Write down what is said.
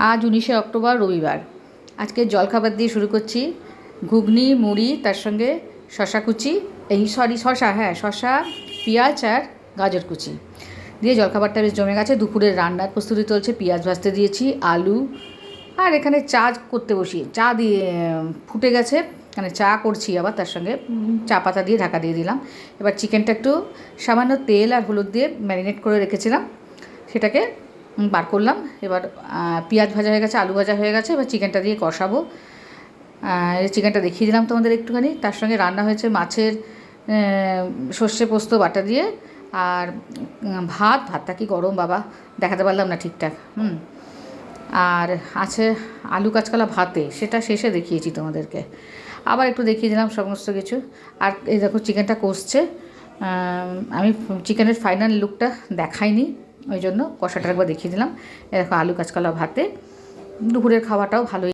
আজ 19শে অক্টোবর রবিবার। আজকে জলখাবার দিয়ে শুরু করছি। ঘুগনি, মুড়ি, তার সঙ্গে শশা কুচি, শশা, পেঁয়াজ আর গাজর কুচি দিয়ে জলখাবারটা বেশ জমে গেছে। দুপুরের রান্নার প্রস্তুতি চলছে। পেঁয়াজ ভাজতে দিয়েছি, আলু, আর এখানে চা করতে বসিয়ে চা দিয়ে ফুটে গেছে, মানে চা করছি আবার তার সঙ্গে চা পাতা দিয়ে ঢাকা দিয়ে দিলাম। এবার চিকেনটা একটু সামান্য তেল আর হলুদ দিয়ে ম্যারিনেট করে রেখেছিলাম, সেটাকে বার করলাম। এবার পেঁয়াজ ভাজা হয়ে গেছে, আলু ভাজা হয়ে গেছে, এবার চিকেনটা দিয়ে কষাবো। চিকেনটা দেখিয়ে দিলাম তোমাদের একটুখানি। তার সঙ্গে রান্না হয়েছে মাছের সর্ষে পোস্ত বাটা দিয়ে, আর ভাতটা কি গরম বাবা, দেখাতে পারলাম না ঠিকঠাক। আর আছে আলু কাঁচকলা ভাতে, সেটা শেষে দেখিয়েছি তোমাদেরকে। আবার একটু দেখিয়ে দিলাম সমস্ত কিছু। আর এই দেখো চিকেনটা কষছে। আমি চিকেনের ফাইনাল লুকটা দেখাইনি, ওই জন্য কষাটা একবার দেখিয়ে দিলাম। এ দেখো আলু কাঁচকলা ভাতে। দুপুরের খাওয়াটাও ভালোই।